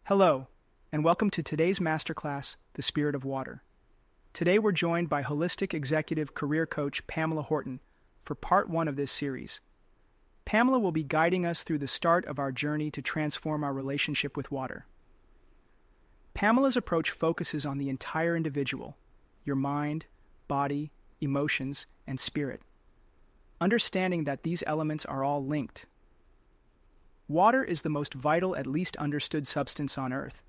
Hello, and welcome to today's masterclass, The Spirit of Water. Today we're joined by holistic executive career coach Pamela Horton for part one of this series. Pamela will be guiding us through the start of our journey to transform our relationship with water. Pamela's approach focuses on the entire individual, your mind, body, emotions, and spirit, understanding that these elements are all linked. Water is the most vital, at least understood substance on Earth,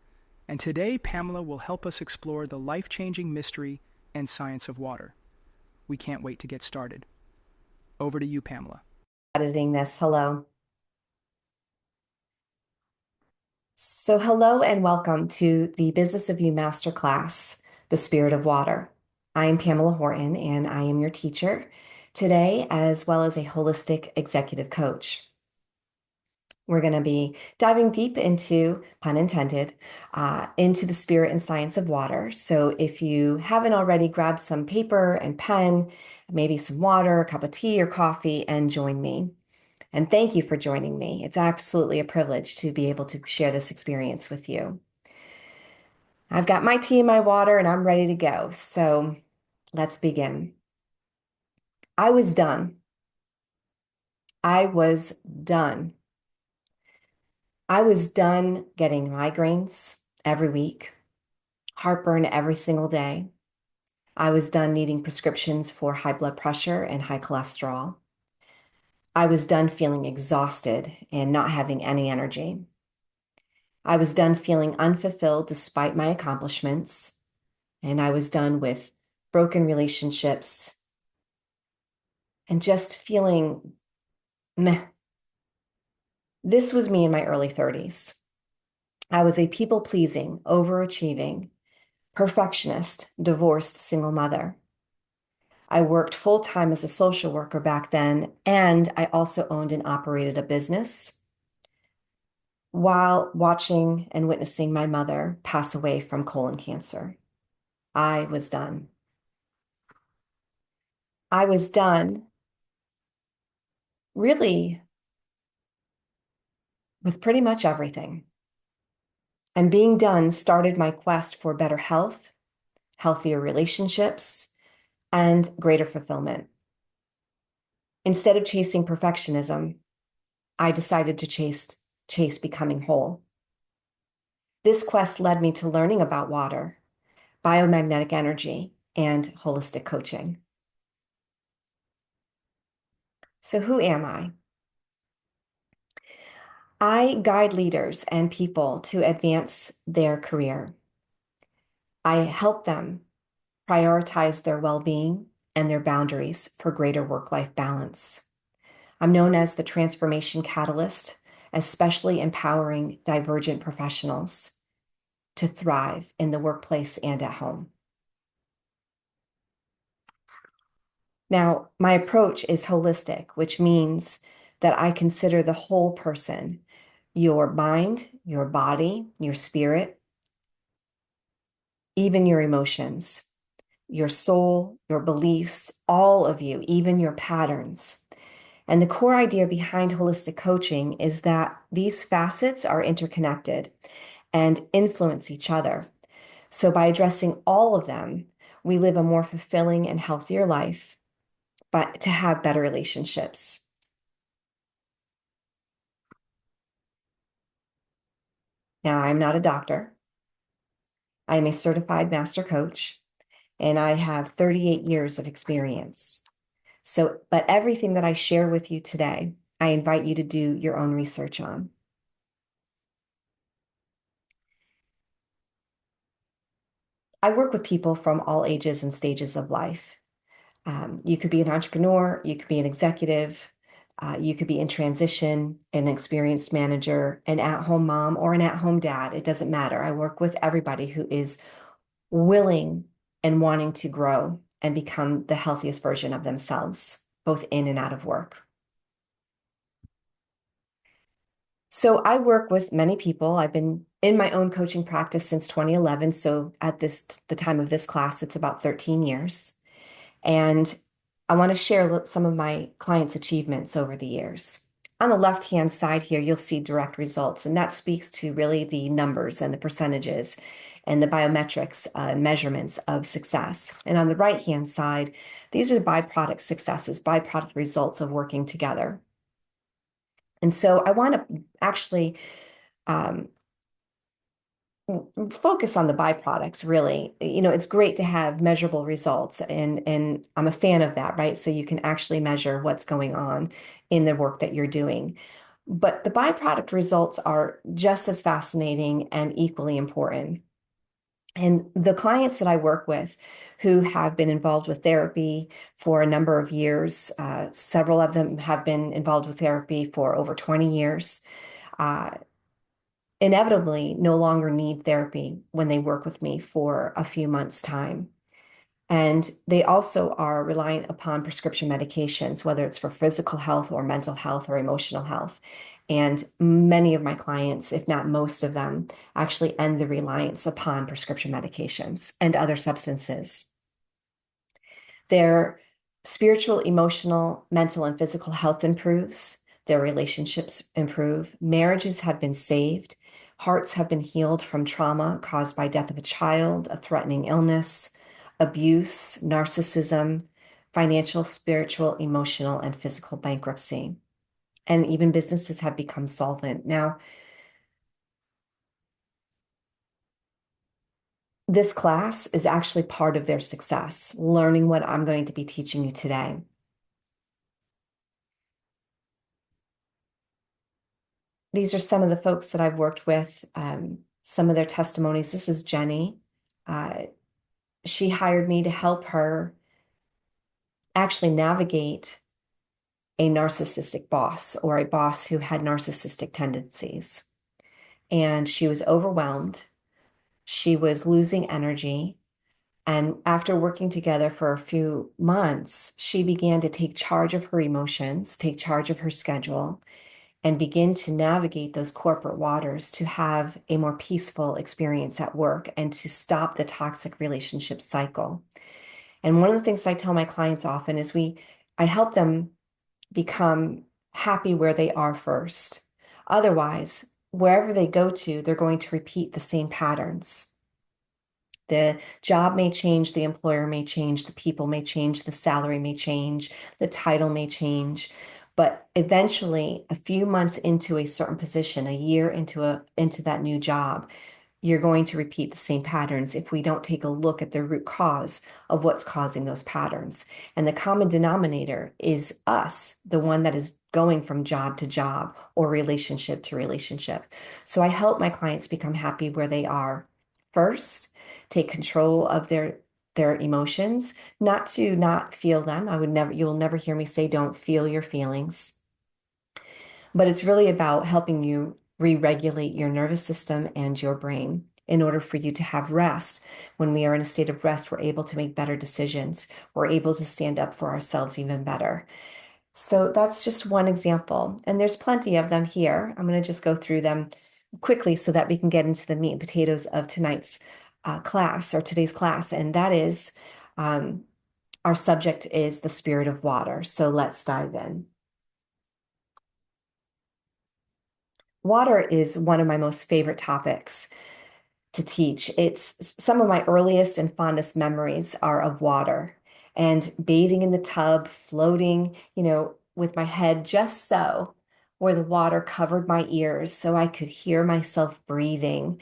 and today Pamela will help us explore the life-changing mystery and science of water. We can't wait to get started. Over to you, Pamela. Editing this. Hello. So hello and welcome to the Business of You Masterclass, The Spirit of Water. I am Pamela Horton and I am your teacher today, as well as a holistic executive coach. We're going to be diving deep into, pun intended, into the spirit and science of water. So if you haven't already, grab some paper and pen, maybe some water, a cup of tea or coffee, and join me. And thank you for joining me. It's absolutely a privilege to be able to share this experience with you. I've got my tea and my water, and I'm ready to go. So let's begin. I was done. I was done. I was done getting migraines every week, heartburn every single day. I was done needing prescriptions for high blood pressure and high cholesterol. I was done feeling exhausted and not having any energy. I was done feeling unfulfilled despite my accomplishments, and I was done with broken relationships and just feeling meh. This was me in my early 30s. I was a people-pleasing, overachieving, perfectionist, divorced single mother. I worked full-time as a social worker back then, and I also owned and operated a business while watching and witnessing my mother pass away from colon cancer. I was done. I was done really with pretty much everything. And being done started my quest for better health, healthier relationships, and greater fulfillment. Instead of chasing perfectionism, I decided to chase becoming whole. This quest led me to learning about water, biomagnetic energy, and holistic coaching. So who am I? I guide leaders and people to advance their career. I help them prioritize their well-being and their boundaries for greater work-life balance. I'm known as the transformation catalyst, especially empowering divergent professionals to thrive in the workplace and at home. Now, my approach is holistic, which means that I consider the whole person, your mind, your body, your spirit, even your emotions, your soul, your beliefs, all of you, even your patterns. And the core idea behind holistic coaching is that these facets are interconnected and influence each other. So by addressing all of them, we live a more fulfilling and healthier life, but to have better relationships. Now, I'm not a doctor. I am a certified master coach, and I have 38 years of experience. So, but everything that I share with you today, I invite you to do your own research on. I work with people from all ages and stages of life. You could be an entrepreneur, you could be an executive, you could be in transition, an experienced manager, an at-home mom, or an at-home dad. It doesn't matter. I work with everybody who is willing and wanting to grow and become the healthiest version of themselves, both in and out of work. So I work with many people. I've been in my own coaching practice since 2011. So at the time of this class, it's about 13 years. And I want to share some of my clients' achievements over the years. On the left-hand side here, you'll see direct results, and that speaks to really the numbers and the percentages and the biometrics measurements of success. And on the right-hand side, these are the byproduct successes, byproduct results of working together. And so I want to actually um, focus on the byproducts, really. It's great to have measurable results, and I'm a fan of that, right? So you can actually measure what's going on in the work that you're doing. But the byproduct results are just as fascinating and equally important. And the clients that I work with who have been involved with therapy for a number of years, several of them have been involved with therapy for over 20 years, uh, inevitably no longer need therapy when they work with me for a few months' time. And they also are reliant upon prescription medications, whether it's for physical health or mental health or emotional health. And many of my clients, if not most of them, actually end the reliance upon prescription medications and other substances. Their spiritual, emotional, mental, and physical health improves. Their relationships improve. Marriages have been saved. Hearts have been healed from trauma caused by death of a child, a threatening illness, abuse, narcissism, financial, spiritual, emotional, and physical bankruptcy. And even businesses have become solvent. Now, this class is actually part of their success, learning what I'm going to be teaching you today. These are some of the folks that I've worked with, some of their testimonies. This is Jenny. She hired me to help her actually navigate a narcissistic boss or a boss who had narcissistic tendencies. And she was overwhelmed. She was losing energy. And after working together for a few months, she began to take charge of her emotions, take charge of her schedule, and begin to navigate those corporate waters to have a more peaceful experience at work and to stop the toxic relationship cycle. And one of the things I tell my clients often is I help them become happy where they are first. Otherwise, wherever they go to, they're going to repeat the same patterns. The job may change, the employer may change, the people may change, the salary may change, the title may change. But eventually, a few months into a certain position, a year into that new job, you're going to repeat the same patterns if we don't take a look at the root cause of what's causing those patterns. And the common denominator is us, the one that is going from job to job or relationship to relationship. So I help my clients become happy where they are first, take control of their emotions, not to not feel them. You'll never hear me say don't feel your feelings. But it's really about helping you re-regulate your nervous system and your brain in order for you to have rest. When we are in a state of rest, we're able to make better decisions. We're able to stand up for ourselves even better. So that's just one example. And there's plenty of them here. I'm going to just go through them quickly so that we can get into the meat and potatoes of tonight's class or today's class. And that is, our subject is the spirit of water. So let's dive in. Water is one of my most favorite topics to teach. It's some of my earliest and fondest memories are of water and bathing in the tub, floating, with my head just so, where the water covered my ears so I could hear myself breathing.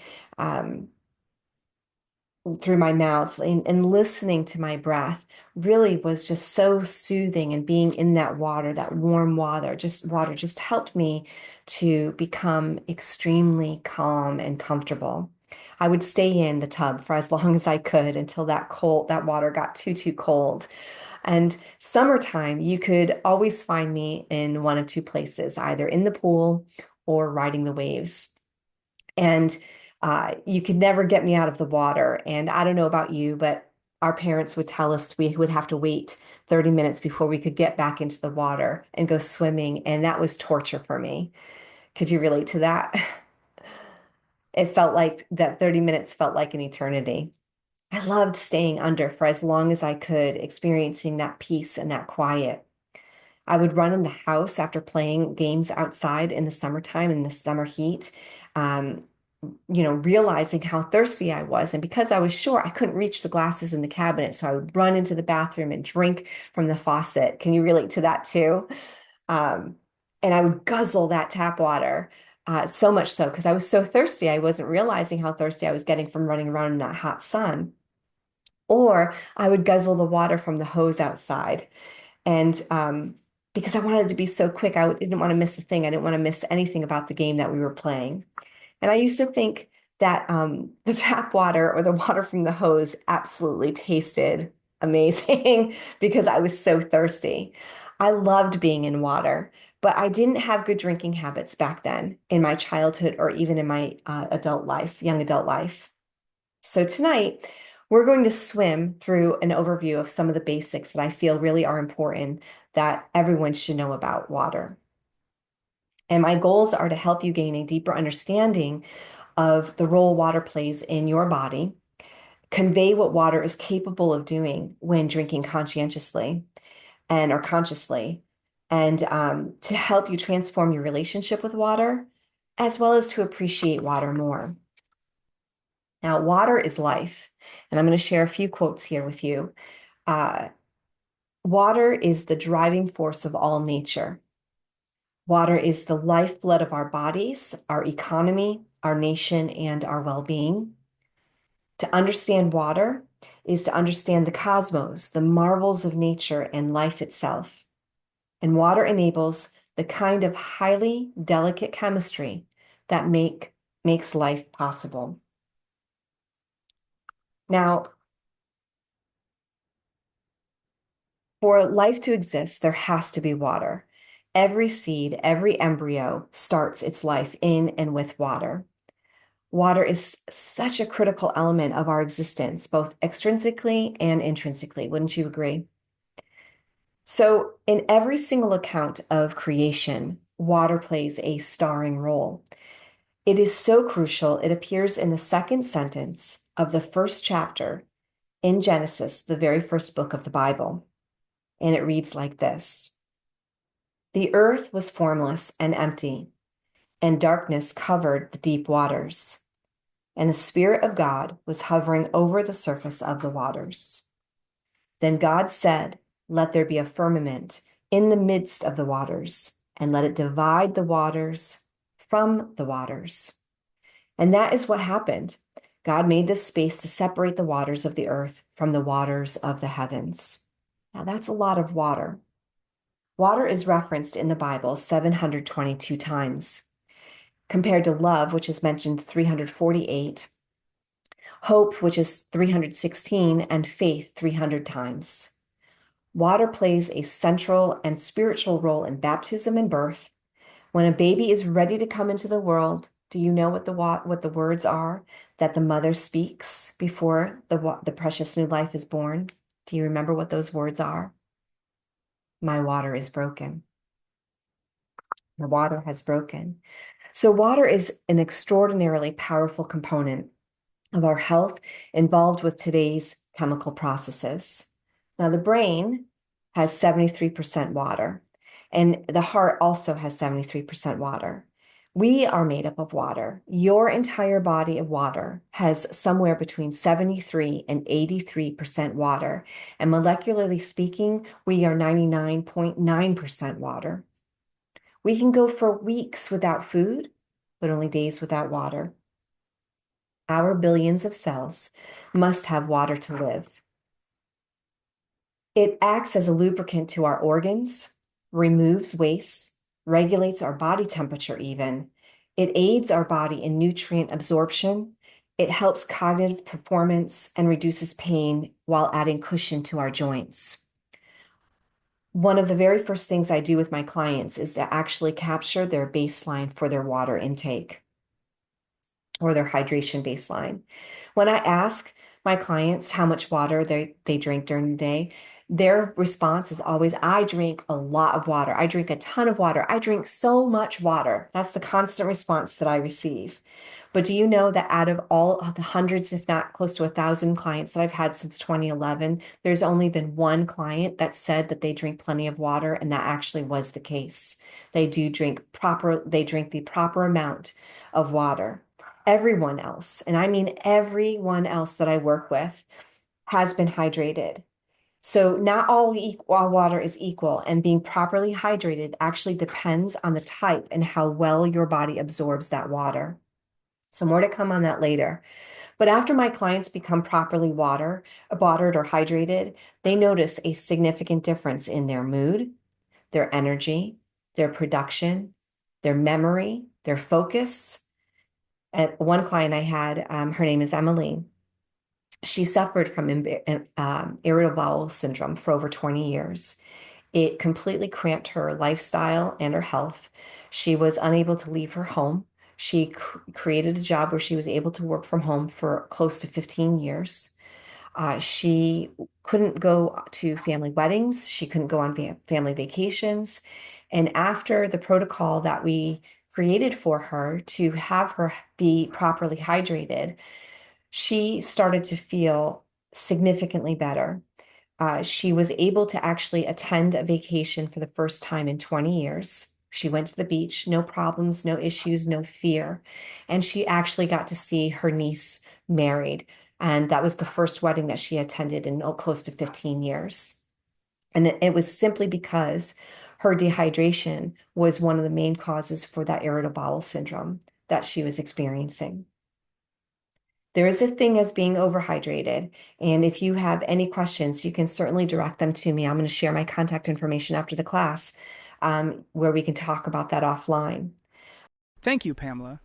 Through my mouth and listening to my breath really was just so soothing, and being in that water, that warm water just helped me to become extremely calm and comfortable. I would stay in the tub for as long as I could until that water got too cold. And summertime, you could always find me in one of two places, either in the pool or riding the waves. And you could never get me out of the water. And I don't know about you, but our parents would tell us we would have to wait 30 minutes before we could get back into the water and go swimming. And that was torture for me. Could you relate to that? It felt like that 30 minutes felt like an eternity. I loved staying under for as long as I could, experiencing that peace and that quiet. I would run in the house after playing games outside in the summertime in the summer heat, um, realizing how thirsty I was. And because I was short, I couldn't reach the glasses in the cabinet. So I would run into the bathroom and drink from the faucet. Can you relate to that too? Um, and I would guzzle that tap water. So much so because I was so thirsty, I wasn't realizing how thirsty I was getting from running around in that hot sun. Or I would guzzle the water from the hose outside. And because I wanted to be so quick, didn't want to miss a thing. I didn't want to miss anything about the game that we were playing. And I used to think that the tap water or the water from the hose absolutely tasted amazing because I was so thirsty. I loved being in water, but I didn't have good drinking habits back then in my childhood or even in my adult life, young adult life. So tonight, we're going to swim through an overview of some of the basics that I feel really are important that everyone should know about water. And my goals are to help you gain a deeper understanding of the role water plays in your body, convey what water is capable of doing when drinking conscientiously and or consciously, and to help you transform your relationship with water, as well as to appreciate water more. Now, water is life, and I'm going to share a few quotes here with you. Uh, Water is the driving force of all nature. Water is the lifeblood of our bodies, our economy, our nation, and our well-being. To understand water is to understand the cosmos, the marvels of nature and life itself. And water enables the kind of highly delicate chemistry that makes life possible. Now, for life to exist, there has to be water. Every seed, every embryo starts its life in and with water. Water is such a critical element of our existence, both extrinsically and intrinsically. Wouldn't you agree? So, in every single account of creation, water plays a starring role. It is so crucial, it appears in the second sentence of the first chapter in Genesis, the very first book of the Bible. And it reads like this: The earth was formless and empty, and darkness covered the deep waters. And the Spirit of God was hovering over the surface of the waters. Then God said, Let there be a firmament in the midst of the waters, and let it divide the waters from the waters. And that is what happened. God made this space to separate the waters of the earth from the waters of the heavens. Now, that's a lot of water. Water is referenced in the Bible 722 times, compared to love, which is mentioned 348, hope, which is 316, and faith 300 times. Water plays a central and spiritual role in baptism and birth. When a baby is ready to come into the world, do you know what the words are that the mother speaks before the precious new life is born? Do you remember what those words are? My water is broken. The water has broken. So water is an extraordinarily powerful component of our health involved with today's chemical processes. Now, the brain has 73% water, and the heart also has 73% water. We are made up of water. Your entire body of water has somewhere between 73 and 83% water. And molecularly speaking, we are 99.9% water. We can go for weeks without food, but only days without water. Our billions of cells must have water to live. It acts as a lubricant to our organs, removes waste, regulates our body temperature even. It aids our body in nutrient absorption. It helps cognitive performance and reduces pain while adding cushion to our joints. One of the very first things I do with my clients is to actually capture their baseline for their water intake or their hydration baseline. When I ask my clients how much water they drink during the day, Their response is always, I drink a lot of water. I drink a ton of water. I drink so much water. That's the constant response that I receive. But do you know that out of all of the hundreds, if not close to 1,000 clients that I've had since 2011, there's only been one client that said that they drink plenty of water, and that actually was the case. They drink the proper amount of water. Everyone else, and I mean everyone else that I work with, has been hydrated. So not all water is equal, and being properly hydrated actually depends on the type and how well your body absorbs that water. So more to come on that later. But after my clients become properly watered or hydrated, they notice a significant difference in their mood, their energy, their production, their memory, their focus. And one client I had, her name is Emily. She suffered from irritable bowel syndrome for over 20 years. It completely cramped her lifestyle and her health. She was unable to leave her home. She created a job where she was able to work from home for close to 15 years. She couldn't go to family weddings. She couldn't go on family vacations. And after the protocol that we created for her to have her be properly hydrated, she started to feel significantly better. She was able to actually attend a vacation for the first time in 20 years. She went to the beach, no problems, no issues, no fear. And she actually got to see her niece married. And that was the first wedding that she attended in close to 15 years. And it was simply because her dehydration was one of the main causes for that irritable bowel syndrome that she was experiencing. There is a thing as being overhydrated. And if you have any questions, you can certainly direct them to me. I'm going to share my contact information after the class, where we can talk about that offline. Thank you, Pamela.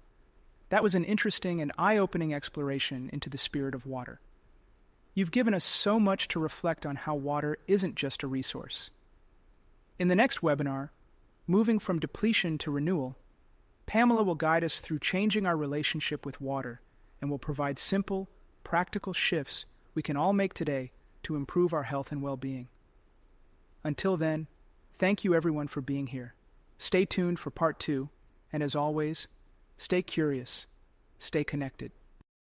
That was an interesting and eye-opening exploration into the spirit of water. You've given us so much to reflect on how water isn't just a resource. In the next webinar, Moving from Depletion to Renewal, Pamela will guide us through changing our relationship with water and will provide simple, practical shifts we can all make today to improve our health and well-being. Until then, thank you everyone for being here. Stay tuned for part 2, and as always, stay curious, stay connected.